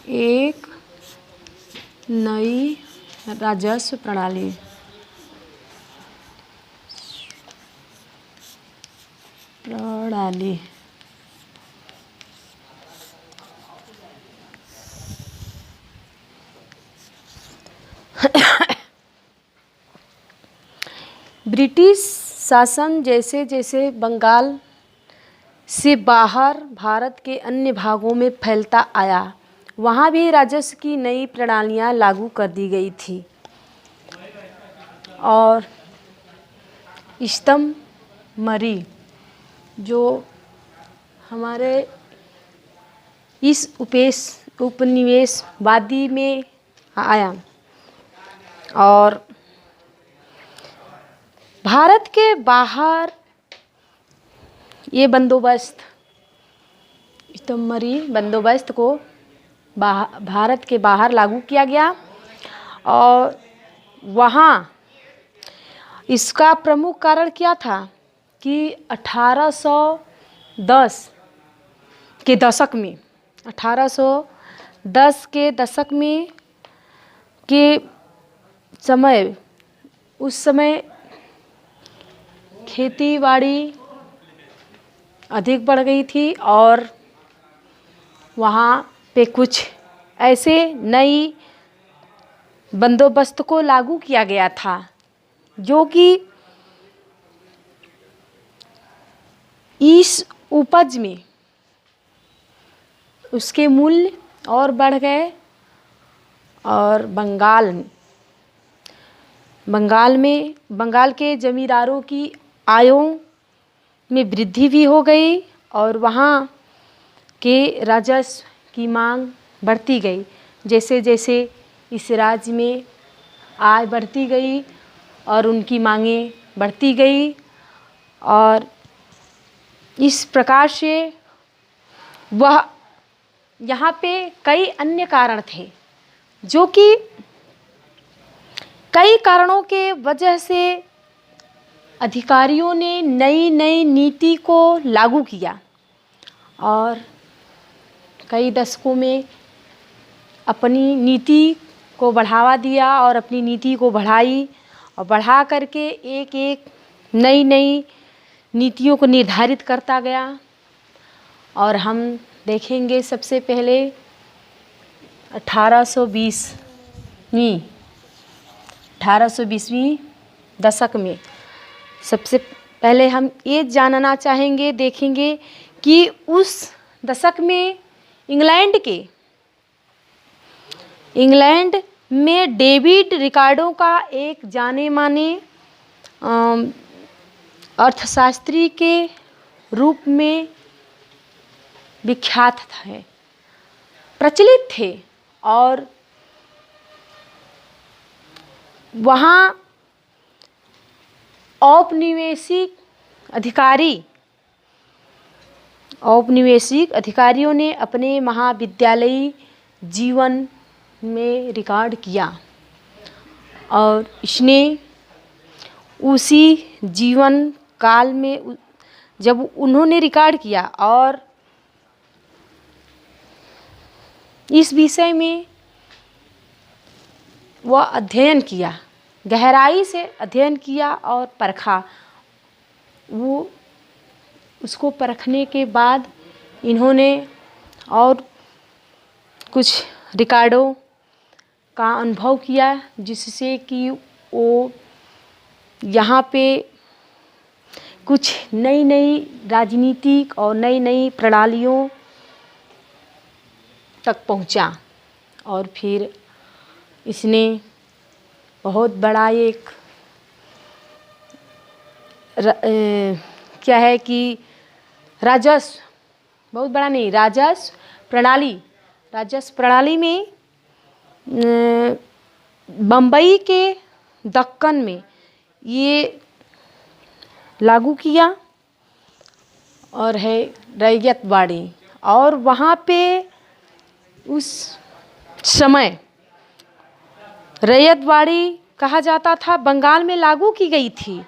एक नई राजस्व प्रणाली ब्रिटिश शासन जैसे जैसे बंगाल से बाहर भारत के अन्य भागों में फैलता आया, वहाँ भी राजस्व की नई प्रणालियाँ लागू कर दी गई थी और इस्तमरी जो हमारे इस उपनिवेशवादी में आया और भारत के बाहर ये इस्तमरी बंदोबस्त को भारत के बाहर लागू किया गया और वहाँ इसका प्रमुख कारण क्या था कि 1810 के दशक में 1810 के दशक में के समय उस समय खेती बाड़ी अधिक बढ़ गई थी और वहाँ पे कुछ ऐसे नई बंदोबस्त को लागू किया गया था जो कि इस उपज में उसके मूल्य और बढ़ गए और बंगाल के जमींदारों की आयों में वृद्धि भी हो गई और वहाँ के राजस्व की मांग बढ़ती गई। जैसे जैसे इस राज्य में आय बढ़ती गई और उनकी मांगें बढ़ती गई और इस प्रकार से वह यहाँ पे कई अन्य कारण थे जो कि कई कारणों के वजह से अधिकारियों ने नई नई नीति को लागू किया और कई दशकों में अपनी नीति को बढ़ावा दिया और अपनी नीति को बढ़ाई और बढ़ा करके एक एक नई नई नीतियों को निर्धारित करता गया। और हम देखेंगे सबसे पहले 1820वीं दशक में सबसे पहले हम ये जानना चाहेंगे देखेंगे कि उस दशक में इंग्लैंड में डेविड रिकार्डो का एक जाने माने अर्थशास्त्री के रूप में विख्यात थे, प्रचलित थे और वहाँ औपनिवेशिक अधिकारियों ने अपने महाविद्यालयी जीवन में रिकॉर्ड किया और इसने उसी जीवन काल में जब उन्होंने रिकॉर्ड किया और इस विषय में वह अध्ययन किया, गहराई से अध्ययन किया और परखा। वो उसको परखने के बाद इन्होंने और कुछ रिकॉर्डों का अनुभव किया जिससे कि वो यहाँ पे कुछ नई नई राजनीतिक और नई नई प्रणालियों तक पहुँचा और फिर इसने बहुत बड़ा एक क्या है कि राजस्व बहुत बड़ा नहीं राजस्व प्रणाली में बम्बई के दक्कन में ये लागू किया और है रैयतवाड़ी और वहाँ पे उस समय रैयतवाड़ी कहा जाता था, बंगाल में लागू की गई थी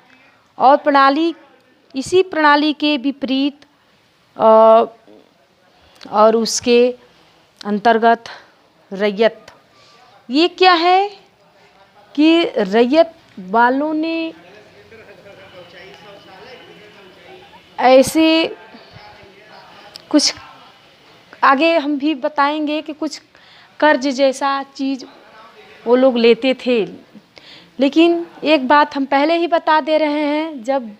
और इसी प्रणाली के विपरीत और उसके अंतर्गत रैयत। ये क्या है कि रैयत वालों ने ऐसे कुछ, आगे हम भी बताएंगे कि कुछ कर्ज जैसा चीज़ वो लोग लेते थे। लेकिन एक बात हम पहले ही बता दे रहे हैं, जब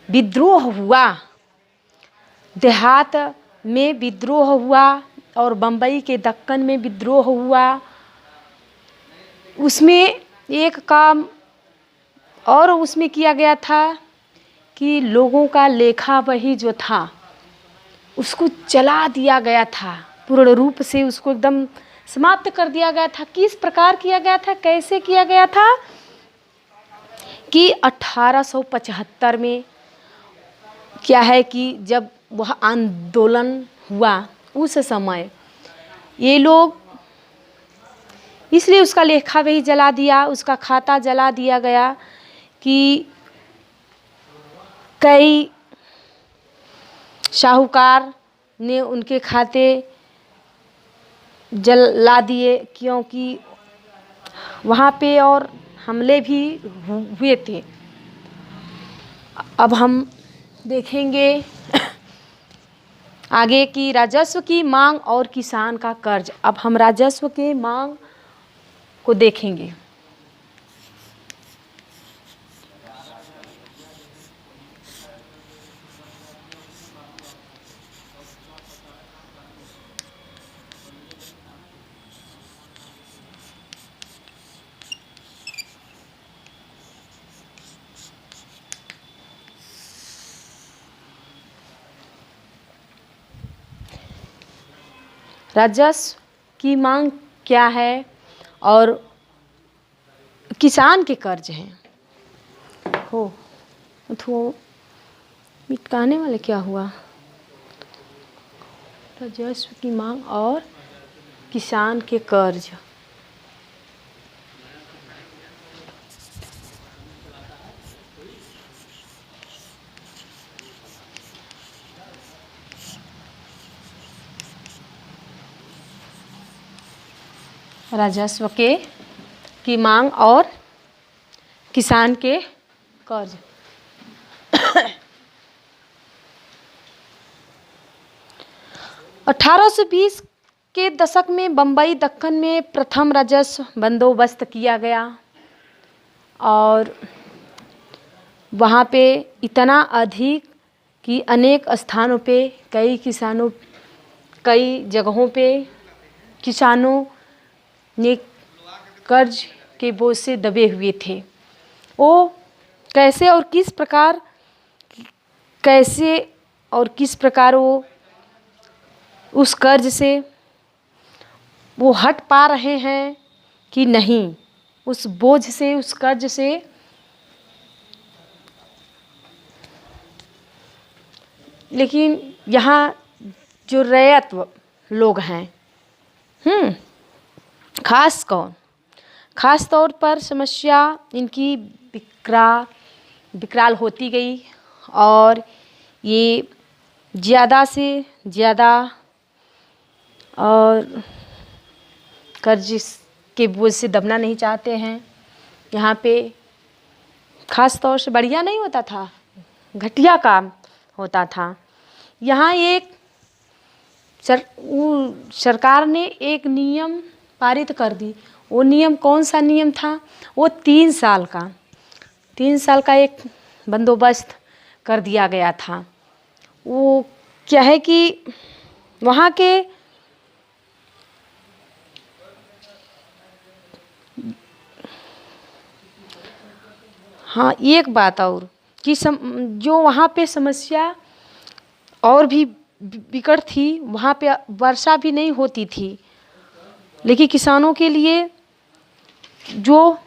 विद्रोह हुआ, देहात में विद्रोह हुआ और बम्बई के दक्कन में विद्रोह हुआ, उसमें एक काम और उसमें किया गया था कि लोगों का लेखा वही जो था उसको जला दिया गया था, पूर्ण रूप से उसको एकदम समाप्त कर दिया गया था। किस प्रकार किया गया था, कैसे किया गया था कि 1875 में क्या है कि जब वह आंदोलन हुआ उस समय ये लोग इसलिए उसका लेखा वही जला दिया, उसका खाता जला दिया गया कि कई साहूकार ने उनके खाते जला दिए, क्योंकि वहाँ पे और हमले भी हुए थे। अब हम देखेंगे आगे की राजस्व की मांग और किसान का कर्ज। अब हम राजस्व के मांग को देखेंगे। राजस्व की मांग क्या है और किसान के कर्ज हैं। हो तो मिटाने वाले क्या हुआ, राजस्व की मांग और किसान के कर्ज। राजस्व की मांग और किसान के कर्ज। 1820 के दशक में बम्बई दक्कन में प्रथम राजस्व बंदोबस्त किया गया और वहाँ पे इतना अधिक कि अनेक स्थानों पे कई जगहों पे किसानों ने कर्ज के बोझ से दबे हुए थे। वो कैसे और किस प्रकार वो उस कर्ज से वो हट पा रहे हैं कि नहीं, उस बोझ से, उस कर्ज से। लेकिन यहाँ जो रैयत लोग हैं, खास तौर पर समस्या इनकी विकराल होती गई और ये ज़्यादा से ज़्यादा और कर्ज के बोझ से दबना नहीं चाहते हैं। यहाँ पे खास तौर से बढ़िया नहीं होता था, घटिया काम होता था। यहाँ सरकार ने एक नियम पारित कर दी। वो नियम कौन सा नियम था? वो 3 साल का एक बंदोबस्त कर दिया गया था। वो क्या है कि वहाँ के एक बात और कि जो वहाँ पे समस्या और भी विकट थी, वहाँ पे वर्षा भी नहीं होती थी, लेकिन किसानों के लिए जो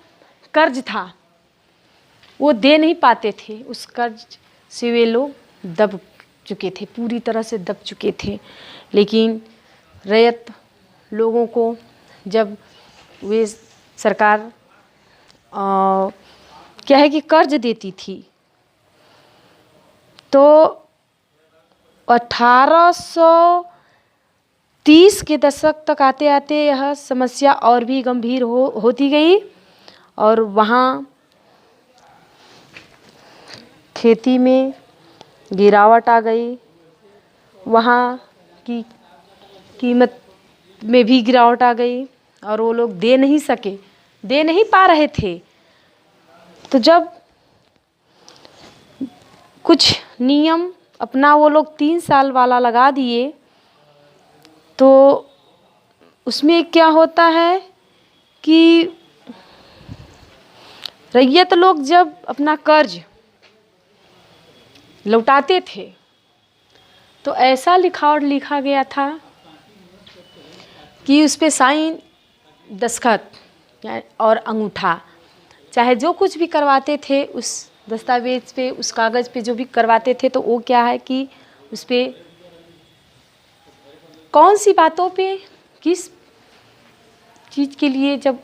कर्ज था वो दे नहीं पाते थे। उस कर्ज से वे लोग दब चुके थे, पूरी तरह से दब चुके थे। लेकिन रैयत लोगों को जब वे सरकार क्या है कि कर्ज देती थी तो 1800 30 के दशक तक आते आते यह समस्या और भी गंभीर होती गई और वहाँ खेती में गिरावट आ गई, वहाँ की कीमत में भी गिरावट आ गई और वो लोग दे नहीं पा रहे थे। तो जब कुछ नियम अपना वो लोग 3 साल वाला लगा दिए तो उसमें क्या होता है कि रैयत लोग जब अपना कर्ज लौटाते थे तो ऐसा लिखा गया था कि उस पे साइन, दस्तखत और अंगूठा, चाहे जो कुछ भी करवाते थे उस दस्तावेज पे, उस कागज़ पे जो भी करवाते थे, तो वो क्या है कि उस पे कौन सी बातों पे, किस चीज़ के लिए जब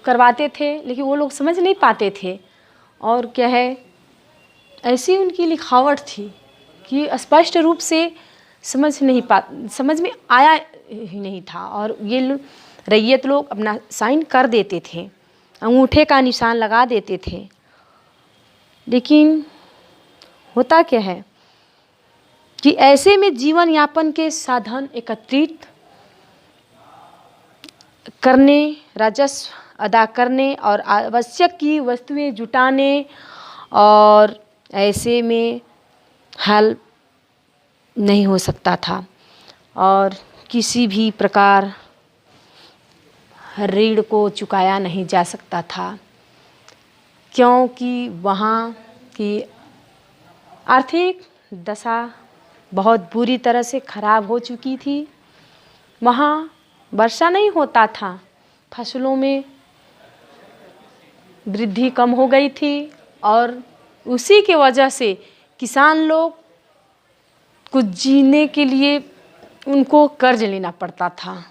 करवाते थे, लेकिन वो लोग समझ नहीं पाते थे। और क्या है, ऐसी उनकी लिखावट थी कि स्पष्ट रूप से समझ में आया ही नहीं था। और ये रैयत लोग अपना साइन कर देते थे, अंगूठे का निशान लगा देते थे, लेकिन होता क्या है कि ऐसे में जीवन यापन के साधन एकत्रित करने, राजस्व अदा करने और आवश्यक की वस्तुएं जुटाने, और ऐसे में हल नहीं हो सकता था और किसी भी प्रकार ऋण को चुकाया नहीं जा सकता था, क्योंकि वहाँ की आर्थिक दशा बहुत बुरी तरह से खराब हो चुकी थी। वहाँ वर्षा नहीं होता था, फसलों में वृद्धि कम हो गई थी और उसी के वजह से किसान लोग कुछ जीने के लिए उनको कर्ज लेना पड़ता था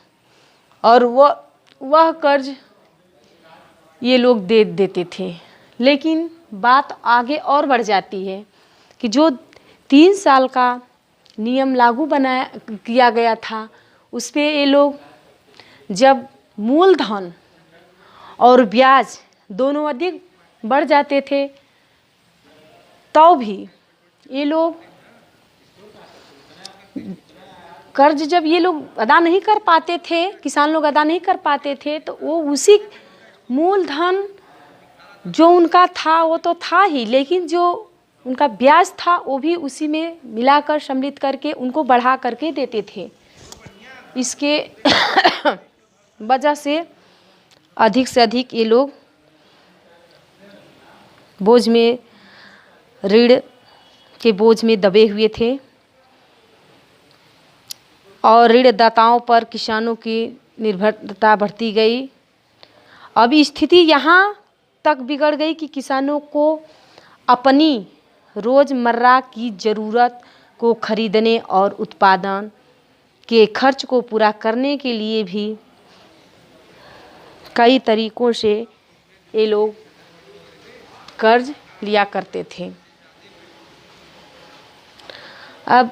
और वह कर्ज ये लोग दे देते थे। लेकिन बात आगे और बढ़ जाती है कि जो 3 साल का नियम लागू किया गया था, उस पे ये लोग जब मूलधन और ब्याज दोनों अधिक बढ़ जाते थे तो भी ये लोग कर्ज जब ये लोग अदा नहीं कर पाते थे, किसान लोग अदा नहीं कर पाते थे, तो वो उसी मूलधन जो उनका था वो तो था ही, लेकिन जो उनका ब्याज था वो भी उसी में मिलाकर सम्मिलित करके उनको बढ़ा करके देते थे। इसके वजह से अधिक से अधिक ये लोग बोझ में, ऋण के बोझ में दबे हुए थे और ऋणदाताओं पर किसानों की निर्भरता बढ़ती गई। अब स्थिति यहाँ तक बिगड़ गई कि किसानों को अपनी रोज़मर्रा की ज़रूरत को खरीदने और उत्पादन के खर्च को पूरा करने के लिए भी कई तरीकों से ये लोग कर्ज लिया करते थे। अब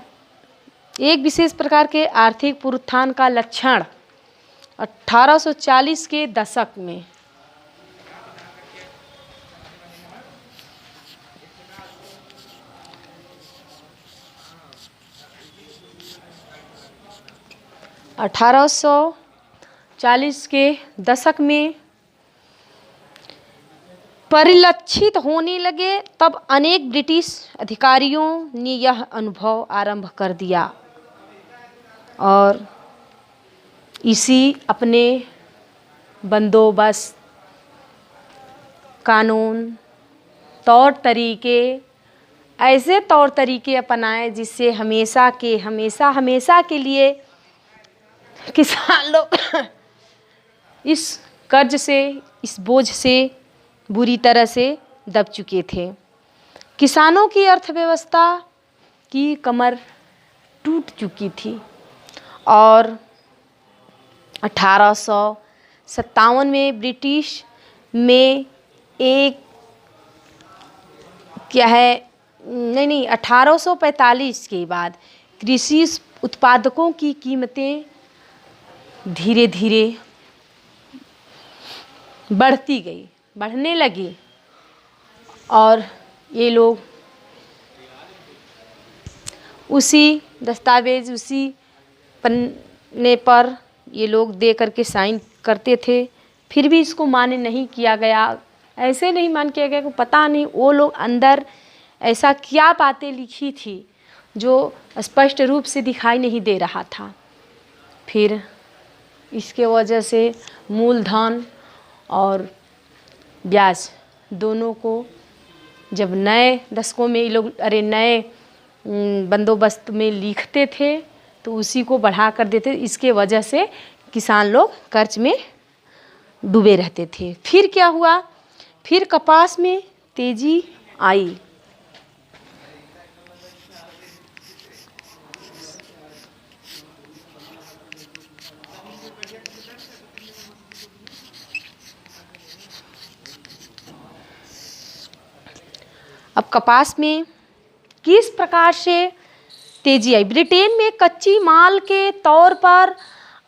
एक विशेष प्रकार के आर्थिक पुनरुत्थान का लक्षण 1840 के दशक में परिलक्षित होने लगे। तब अनेक ब्रिटिश अधिकारियों ने यह अनुभव आरंभ कर दिया और इसी अपने बंदोबस्त, कानून, तौर तरीके, ऐसे तौर तरीके अपनाए जिससे हमेशा के लिए किसान लोग इस कर्ज से, इस बोझ से बुरी तरह से दब चुके थे। किसानों की अर्थव्यवस्था की कमर टूट चुकी थी और 1857 में ब्रिटिश में एक 1845 के बाद कृषि उत्पादकों की कीमतें धीरे धीरे बढ़ने लगी और ये लोग उसी दस्तावेज, उसी पन्ने पर ये लोग दे करके साइन करते थे। फिर भी इसको मान्य नहीं किया गया। ऐसे नहीं मान किया गया कि पता नहीं वो लोग अंदर ऐसा क्या बातें लिखी थी जो स्पष्ट रूप से दिखाई नहीं दे रहा था। फिर इसके वजह से मूलधन और ब्याज दोनों को जब नए दशकों में ये लोग नए बंदोबस्त में लिखते थे तो उसी को बढ़ा कर देते। इसके वजह से किसान लोग कर्ज में डूबे रहते थे। फिर क्या हुआ? फिर कपास में तेजी आई। अब कपास में किस प्रकार से तेजी आई? ब्रिटेन में कच्ची माल के तौर पर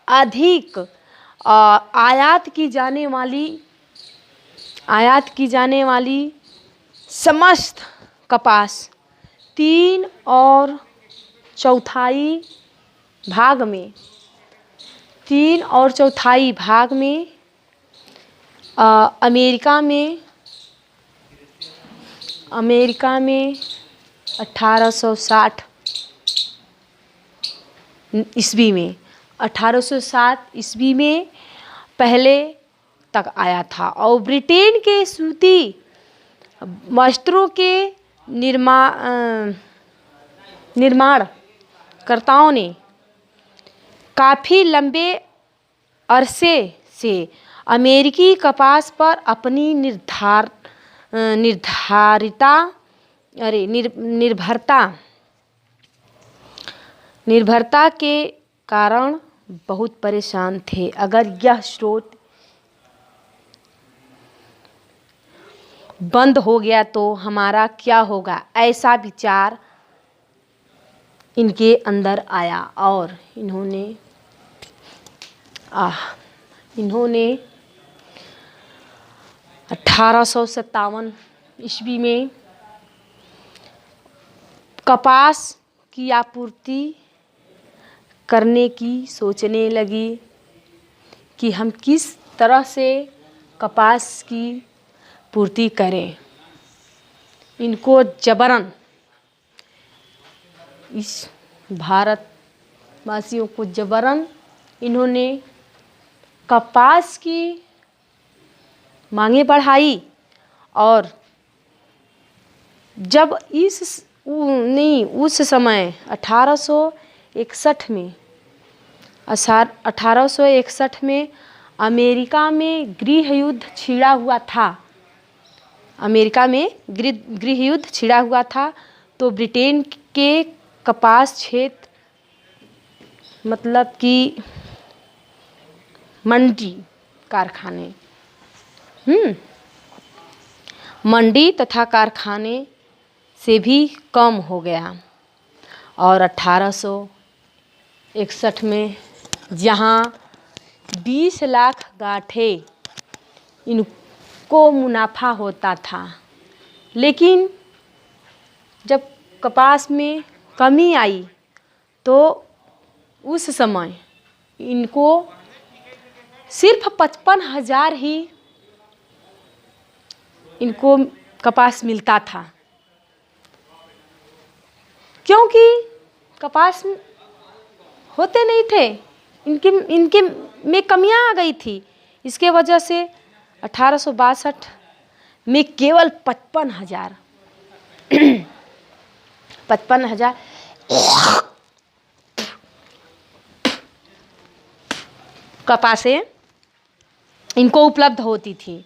अधिक आयात की जाने वाली समस्त कपास 3 और चौथाई भाग में अमेरिका में 1860 ईस्वी में पहले तक आया था। और ब्रिटेन के सूती वस्त्रों के निर्माणकर्ताओं ने काफ़ी लंबे अरसे से अमेरिकी कपास पर अपनी निर्भरता के कारण बहुत परेशान थे। अगर यह स्रोत बंद हो गया तो हमारा क्या होगा, ऐसा विचार इनके अंदर आया और इन्होंने 1857 ईस्वी में कपास की आपूर्ति करने की सोचने लगी कि हम किस तरह से कपास की पूर्ति करें। इनको जबरन, इस भारतवासियों को जबरन इन्होंने कपास की मांगे बढ़ाई। और जब उस समय 1861 में अमेरिका में गृह युद्ध छिड़ा हुआ था तो ब्रिटेन के कपास क्षेत्र, मतलब कि मंडी तथा कारखाने से भी कम हो गया। और 1861 में जहाँ 20 लाख गांठे इनको मुनाफा होता था, लेकिन जब कपास में कमी आई तो उस समय इनको सिर्फ 55,000 ही इनको कपास मिलता था, क्योंकि कपास होते नहीं थे। इनके में कमियां आ गई थी। इसके वजह से 1862 में केवल 55,000 कपासें इनको उपलब्ध होती थी,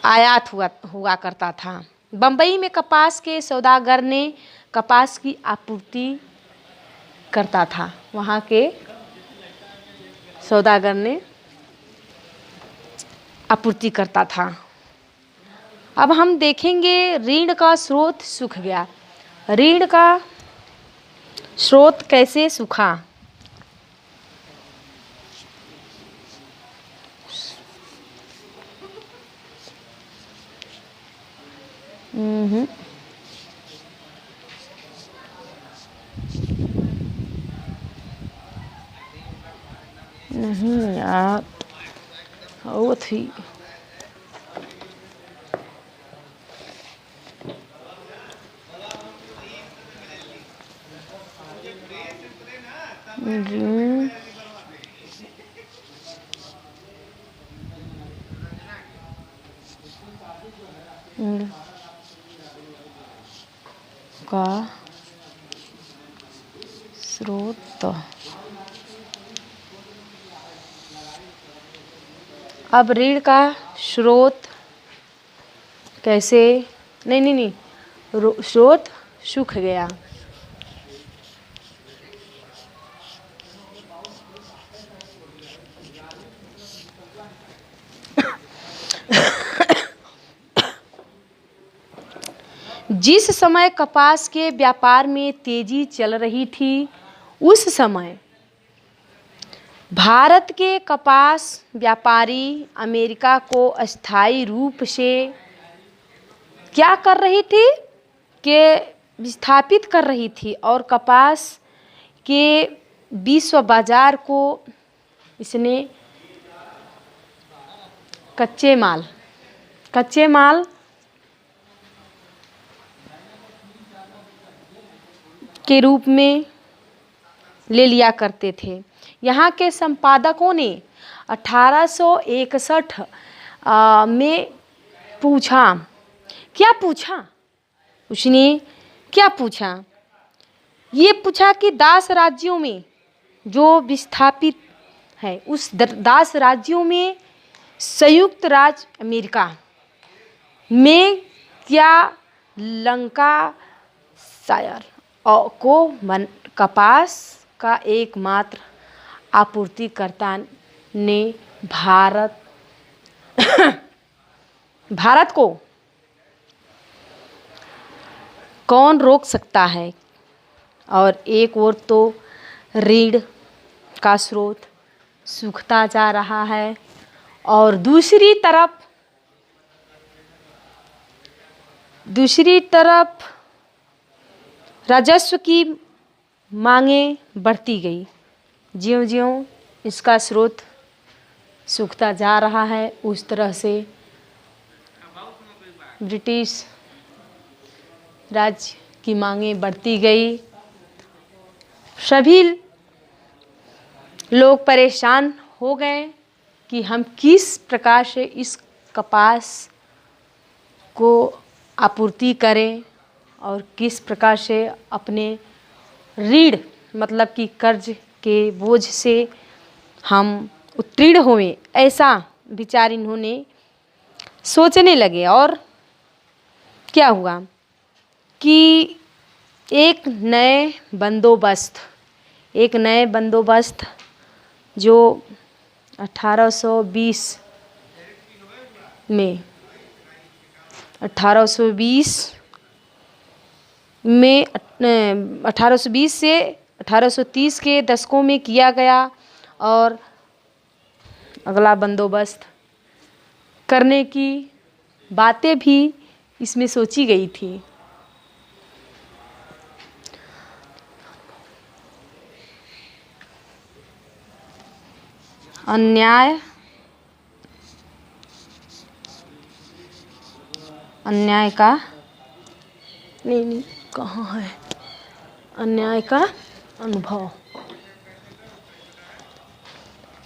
आयात हुआ करता था। बम्बई में कपास के सौदागर ने कपास की आपूर्ति करता था। वहाँ के सौदागर ने आपूर्ति करता था। अब हम देखेंगे ऋण का स्रोत सूख गया। ऋण का स्रोत कैसे सूखा? नहीं यार, वो थी ऋण का स्रोत। अब ऋण का स्रोत कैसे, नहीं नहीं नहीं, स्रोत सूख गया। जिस समय कपास के व्यापार में तेजी चल रही थी, उस समय भारत के कपास व्यापारी अमेरिका को अस्थायी रूप से क्या कर रही थी कि विस्थापित कर रही थी, और कपास के विश्व बाजार को इसने कच्चे माल के रूप में ले लिया करते थे। यहाँ के संपादकों ने 1861 में पूछा, क्या पूछा उसने, क्या पूछा, ये पूछा कि दास राज्यों में जो विस्थापित है, उस दास राज्यों में संयुक्त राज्य अमेरिका में क्या लंका शायर को कपास का एकमात्र आपूर्तिकर्ता ने भारत को कौन रोक सकता है। और एक ओर तो ऋण का स्रोत सूखता जा रहा है, और दूसरी तरफ राजस्व की मांगें बढ़ती गई। ज्यों-ज्यों इसका स्रोत सूखता जा रहा है, उस तरह से ब्रिटिश राज्य की मांगें बढ़ती गई। सभी लोग परेशान हो गए कि हम किस प्रकार से इस कपास को आपूर्ति करें और किस प्रकार से अपने ऋण मतलब कि कर्ज के बोझ से हम उत्तीर्ण हों, ऐसा विचार इन्होंने सोचने लगे। और क्या हुआ कि एक नए बंदोबस्त जो 1820 में 1820 से 1830 के दशकों में किया गया, और अगला बंदोबस्त करने की बातें भी इसमें सोची गई थी। अन्याय का नहीं कहाँ है, अन्याय का अनुभव,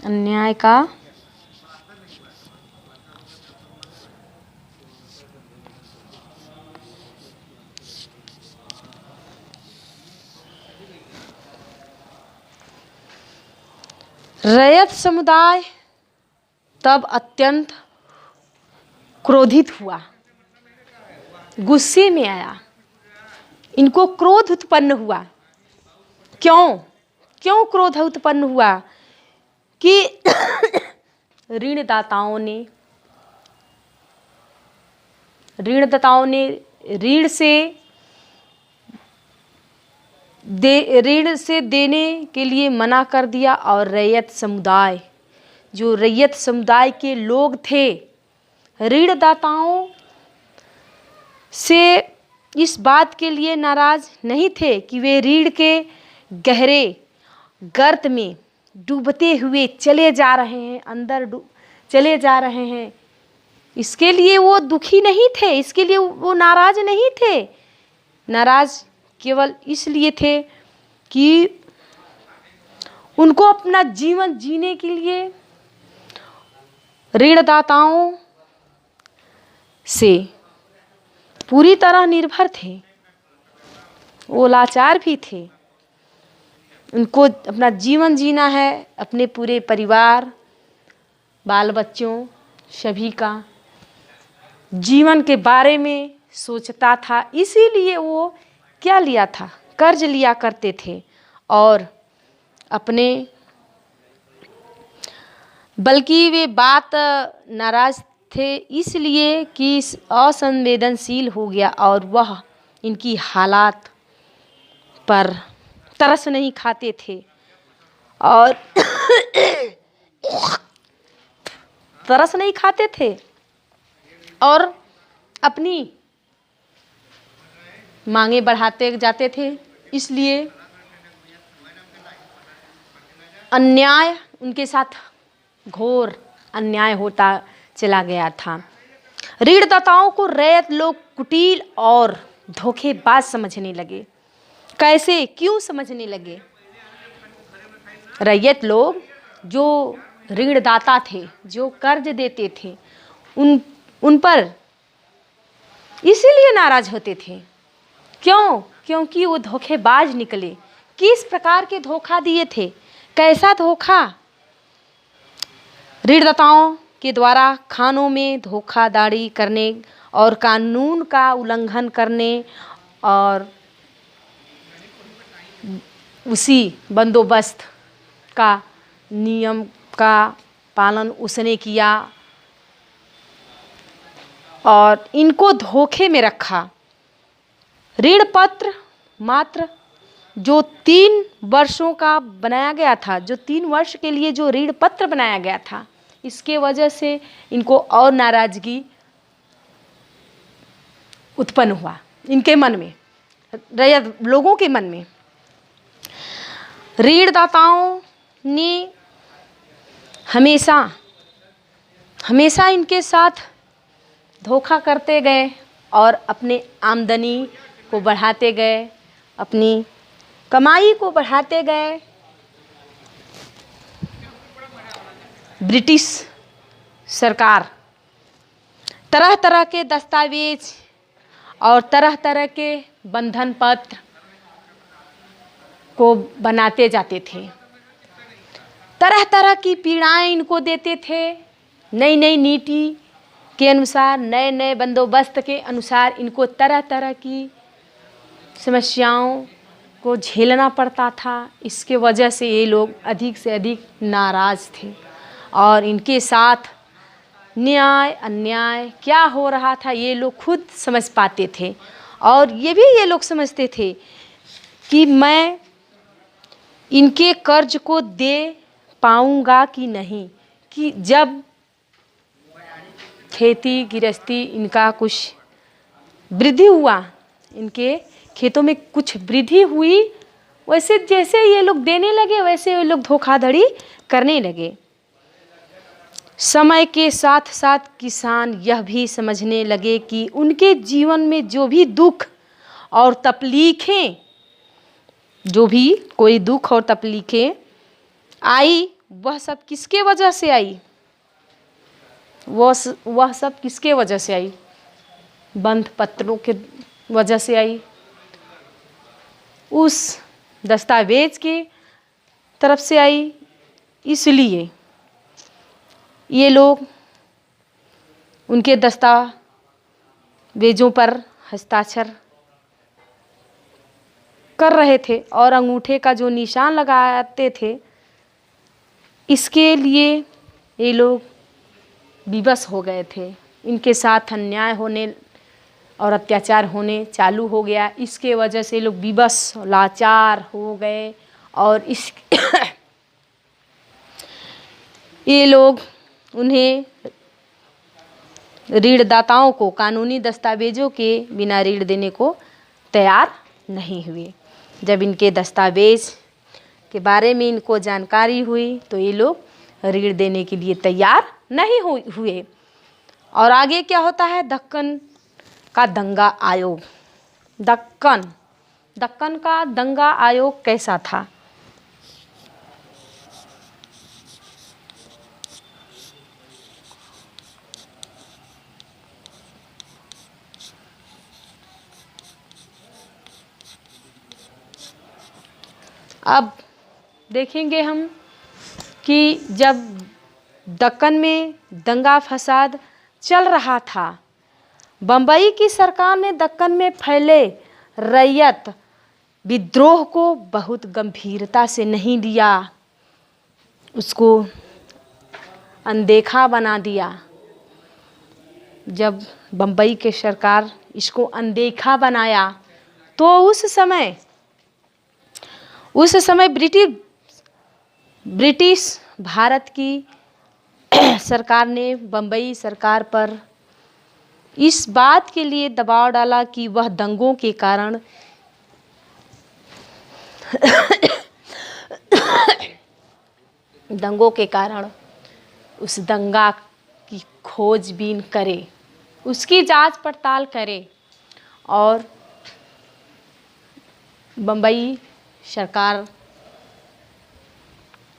अन्याय का रैयत समुदाय तब अत्यंत क्रोधित हुआ, गुस्से में आया, इनको क्रोध उत्पन्न हुआ। क्यों क्रोध उत्पन्न हुआ कि ऋणदाताओं ने ऋण से देने के लिए मना कर दिया, और रैयत समुदाय के लोग थे, ऋणदाताओं से इस बात के लिए नाराज नहीं थे कि वे ऋण के गहरे गर्त में डूबते हुए चले जा रहे हैं, अंदर चले जा रहे हैं। इसके लिए वो दुखी नहीं थे, इसके लिए वो नाराज नहीं थे। नाराज केवल इसलिए थे कि उनको अपना जीवन जीने के लिए ऋणदाताओं से पूरी तरह निर्भर थे। वो लाचार भी थे। उनको अपना जीवन जीना है, अपने पूरे परिवार, बाल बच्चों सभी का जीवन के बारे में सोचता था। इसीलिए वो क्या लिया था, कर्ज लिया करते थे। और अपने बल्कि वे बात नाराज थे इसलिए कि असंवेदनशील हो गया और वह इनकी हालात पर तरस नहीं खाते थे और तरस नहीं खाते थे और अपनी मांगे बढ़ाते जाते थे। इसलिए अन्याय उनके साथ घोर अन्याय होता चला गया था। ऋणदाताओं को रैयत लोग कुटिल और धोखेबाज समझने लगे। कैसे, क्यों समझने लगे? रैयत लोग जो ऋणदाता थे, जो कर्ज देते थे, उन पर इसीलिए नाराज होते थे। क्यों? क्योंकि वो धोखेबाज निकले। किस प्रकार के धोखा दिए थे? कैसा धोखा? ऋणदाताओं के द्वारा खानों में धोखाधड़ी करने और कानून का उल्लंघन करने और उसी बंदोबस्त का नियम का पालन उसने किया और इनको धोखे में रखा। ऋण पत्र मात्र जो 3 वर्षों का बनाया गया था, जो 3 वर्ष के लिए जो ऋण पत्र बनाया गया था, इसके वजह से इनको और नाराजगी उत्पन्न हुआ इनके मन में, रैयत लोगों के मन में। ऋणदाताओं ने हमेशा इनके साथ धोखा करते गए और अपने आमदनी को बढ़ाते गए, अपनी कमाई को बढ़ाते गए। ब्रिटिश सरकार तरह तरह के दस्तावेज और तरह तरह के बंधन पत्र को बनाते जाते थे। तरह तरह की पीड़ाएं इनको देते थे। नई नई नीति के अनुसार, नए नए बंदोबस्त के अनुसार इनको तरह तरह की समस्याओं को झेलना पड़ता था। इसके वजह से ये लोग अधिक से अधिक नाराज़ थे और इनके साथ न्याय अन्याय क्या हो रहा था ये लोग खुद समझ पाते थे। और ये लोग समझते थे कि मैं इनके कर्ज को दे पाऊंगा कि नहीं, कि जब खेती गृहस्थी इनका कुछ वृद्धि हुआ, इनके खेतों में कुछ वृद्धि हुई, वैसे जैसे ये लोग देने लगे वैसे ये लोग धोखाधड़ी करने लगे। समय के साथ साथ किसान यह भी समझने लगे कि उनके जीवन में जो भी दुख और तकलीफें, जो भी कोई दुख और तकलीफें आई, वह सब किसके वजह से आई? वह सब किसके वजह से आई? बंध पत्रों के वजह से आई। उस दस्तावेज के तरफ से आई। इसलिए ये लोग उनके दस्तावेजों पर हस्ताक्षर कर रहे थे और अंगूठे का जो निशान लगाते थे, इसके लिए ये लोग विवश हो गए थे। इनके साथ अन्याय होने और अत्याचार होने चालू हो गया। इसके वजह से लोग विवश लाचार हो गए और इस ये लोग उन्हें ऋणदाताओं को कानूनी दस्तावेजों के बिना ऋण देने को तैयार नहीं हुए। जब इनके दस्तावेज के बारे में इनको जानकारी हुई तो ये लोग ऋण देने के लिए तैयार नहीं हुए। और आगे क्या होता है, दक्कन का दंगा आयोग। दक्कन का दंगा आयोग कैसा था? अब देखेंगे हम कि जब दक्कन में दंगा फसाद चल रहा था, बम्बई की सरकार ने दक्कन में फैले रैयत विद्रोह को बहुत गंभीरता से नहीं लिया, उसको अनदेखा बना दिया। जब बम्बई के सरकार इसको अनदेखा बनाया तो उस समय ब्रिटिश भारत की सरकार ने बम्बई सरकार पर इस बात के लिए दबाव डाला कि वह दंगों के कारण उस दंगा की खोजबीन करे, उसकी जांच पड़ताल करे। और बम्बई सरकार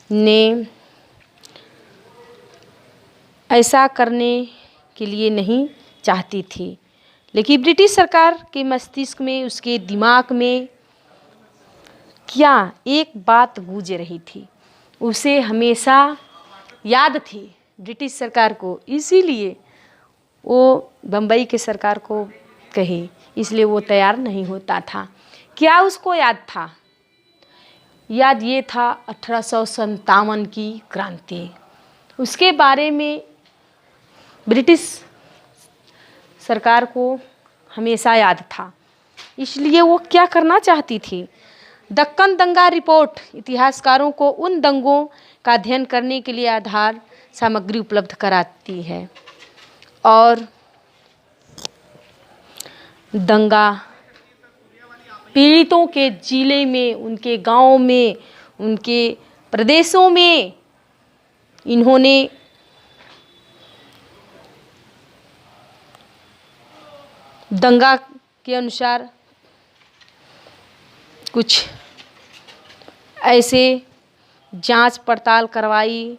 ने ऐसा करने के लिए नहीं चाहती थी, लेकिन ब्रिटिश सरकार के मस्तिष्क में, उसके दिमाग में क्या एक बात गूंज रही थी, उसे हमेशा याद थी ब्रिटिश सरकार को, इसीलिए वो बम्बई के सरकार को कहे, इसलिए वो तैयार नहीं होता था। क्या उसको याद था? याद ये था 1857 की क्रांति, उसके बारे में ब्रिटिश सरकार को हमेशा याद था, इसलिए वो क्या करना चाहती थी। दक्कन दंगा रिपोर्ट इतिहासकारों को उन दंगों का अध्ययन करने के लिए आधार सामग्री उपलब्ध कराती है और दंगा पीड़ितों के जिले में, उनके गांव में, उनके प्रदेशों में इन्होंने दंगा के अनुसार कुछ ऐसे जांच पड़ताल करवाई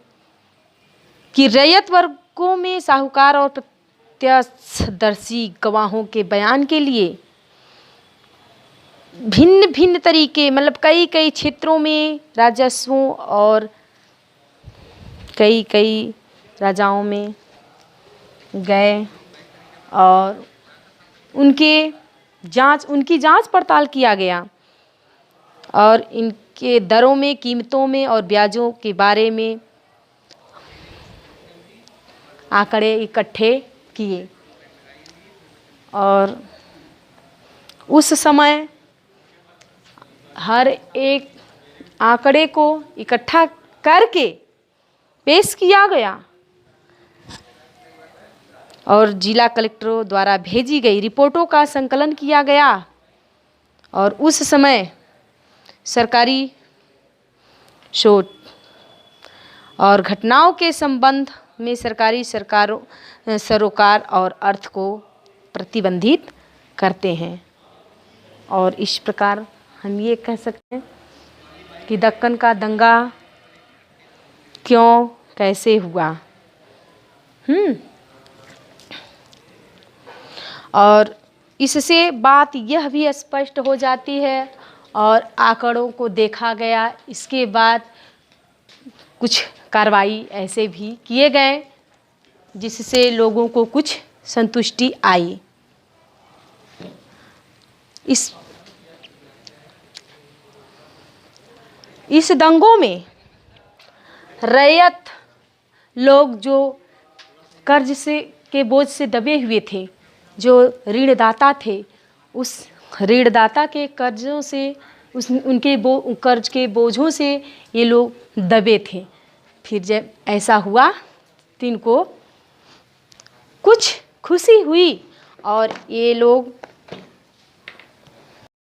कि रैयत वर्गों में साहूकार और प्रत्यक्षदर्शी गवाहों के बयान के लिए भिन्न भिन्न तरीके, मतलब कई कई क्षेत्रों में राजस्वों और कई कई राजाओं में गए और उनकी जांच पड़ताल किया गया और इनके दरों में, कीमतों में और ब्याजों के बारे में आंकड़े इकट्ठे किए। और उस समय हर एक आंकड़े को इकट्ठा करके पेश किया गया और जिला कलेक्टरों द्वारा भेजी गई रिपोर्टों का संकलन किया गया। और उस समय सरकारी शोध और घटनाओं के संबंध में सरकारी सरोकार और अर्थ को प्रतिबंधित करते हैं। और इस प्रकार हम ये कह सकते हैं कि दक्कन का दंगा क्यों, कैसे हुआ। और इससे बात यह भी स्पष्ट हो जाती है और आंकड़ों को देखा गया, इसके बाद कुछ कार्रवाई ऐसे भी किए गए जिससे लोगों को कुछ संतुष्टि आई। इस दंगों में रैयत लोग जो कर्ज से के बोझ से दबे हुए थे, जो ऋणदाता थे, उस ऋणदाता के कर्जों से, उनके कर्ज के बोझों से ये लोग दबे थे। फिर जब ऐसा हुआ तो इनको कुछ खुशी हुई और ये लोग